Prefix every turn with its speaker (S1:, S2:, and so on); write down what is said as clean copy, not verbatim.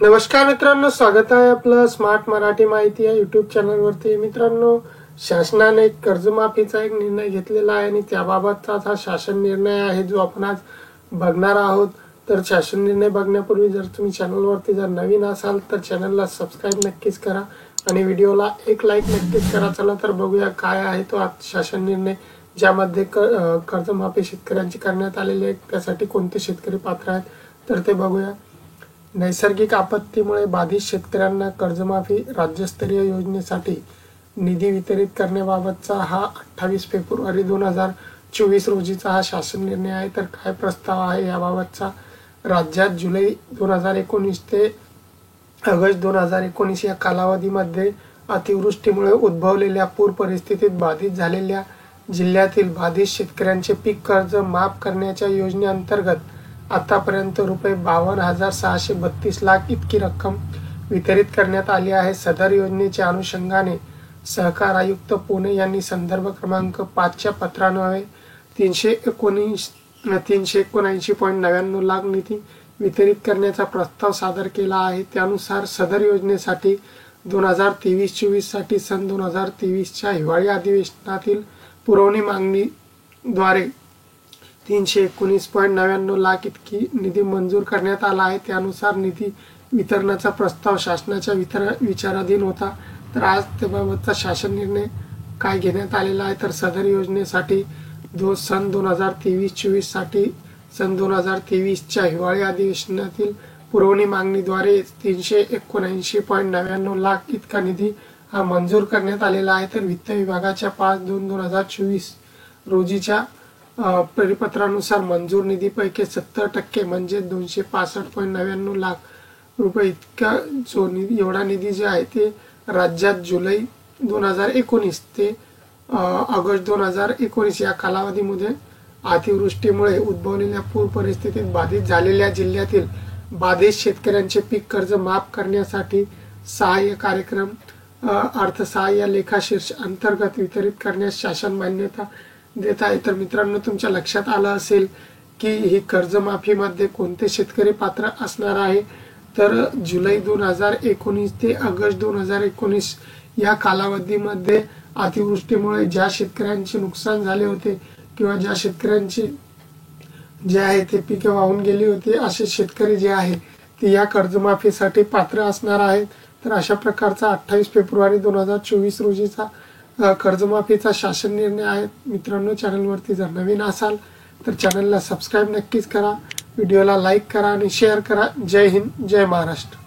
S1: नमस्कार मित्रांनो, स्वागत आहे आपलं स्मार्ट मराठी माहिती या यूट्यूब चॅनलवरती। मित्रांनो, शासनाने कर्जमाफीचा एक निर्णय घेतलेला आहे आणि त्याबाबतचा हा शासन निर्णय आहे जो आपण आज बघणार आहोत। तर शासन निर्णय बघण्यापूर्वी जर तुम्ही चॅनलवरती जर नवीन असाल तर चॅनलला सबस्क्राईब नक्कीच करा आणि व्हिडिओला एक लाईक नक्कीच करा। चला तर बघूया काय आहे तो आज शासन निर्णय, ज्यामध्ये कर्जमाफी शेतकऱ्यांची करण्यात आलेली आहे। त्यासाठी कोणते शेतकरी पात्र आहेत तर ते बघूया। नैसर्गिक आपत्तीमुळे बाधित शेतकऱ्यांना कर्जमाफी राज्यस्तरीय योजनेसाठी निधी वितरित करण्याबाबतचा हा 28 फेब्रुवारी 2024 रोजीचा हा शासन निर्णय आहे। तर काय प्रस्ताव आहे याबाबतचा? राज्यात जुलै 2019 ते ऑगस्ट 2019 या कालावधीमध्ये अतिवृष्टीमुळे उद्भवलेल्या पूर परिस्थितीत बाधित झालेल्या जिल्ह्यातील बाधित शेतकऱ्यांचे पीक कर्ज माफ करण्याच्या योजनेअंतर्गत आतापर्यंत रुपये 52,632 लाख इतकी रक्कम वितरित करण्यात आली आहे। सदर योजनेच्या अनुषंगाने सहकार आयुक्त पुणे यांनी संदर्भ क्रमांक 5च्या पत्रान्वये 379.99 लाख निधी वितरित करण्याचा प्रस्ताव सादर केला आहे। त्यानुसार सदर योजनेसाठी 2023-24 साठी सन 2023च्या हिवाळी अधिवेशनातील पुरवणी मागणीद्वारे 319.99 लाख इतकी निधी मंजूर करण्यात आला आहे। त्यानुसार निधी वितरणाचा प्रस्ताव शासनाच्या विचाराधीन होता। तर आज त्याबाबतचा शासन निर्णय काय घेण्यात आलेला आहे तर सदर योजनेसाठी सन 2023-24 साठी सन 2023च्या हिवाळी अधिवेशनातील पुरवणी मागणीद्वारे 379.99 लाख इतका निधी हा मंजूर करण्यात आलेला आहे। तर वित्त विभागाच्या 5/2/2024 रोजीच्या परिपत्रानुसार मंजूर निधीपैकी 70% म्हणजे 265.99 लाख रुपये इतका जो निधी एवढा निधी जे आहे ते राज्यात जुलै 2019 ते ऑगस्ट 2019 या कालावधीमध्ये अतिवृष्टीमुळे उद्भवलेल्या पूर परिस्थितीत बाधित झालेल्या जिल्ह्यातील बाधित शेतकऱ्यांचे पीक कर्ज माफ करण्यासाठी सहाय्य कार्यक्रम अर्थसहाय्य लेखाशीर्ष अंतर्गत वितरित करण्यास शासन मान्यता देत आहे। तर मित्रांनो, तुमच्या लक्षात आलं असेल की ही कर्जमाफीमध्ये कोणते शेतकरी पात्र असणार आहे। तर जुलै 2019 ते ऑगस्ट 2019 या कालावधीमध्ये अतिवृष्टीमुळे ज्या शेतकऱ्यांचे नुकसान झाले होते किंवा ज्या शेतकऱ्यांची जे आहे ते पिके वाहून गेली होती, असे शेतकरी जे आहे ते या कर्जमाफीसाठी पात्र असणार आहेत। तर अशा प्रकारचा 28 फेब्रुवारी 2024 रोजीचा कर्जमाफीचा शासन निर्णय आहे। मित्रांनो, चॅनलवरती जर नवीन असाल तर चॅनलला सबस्क्राईब नक्कीच करा, व्हिडिओला लाईक करा आणि शेअर करा। जय हिंद, जय महाराष्ट्र।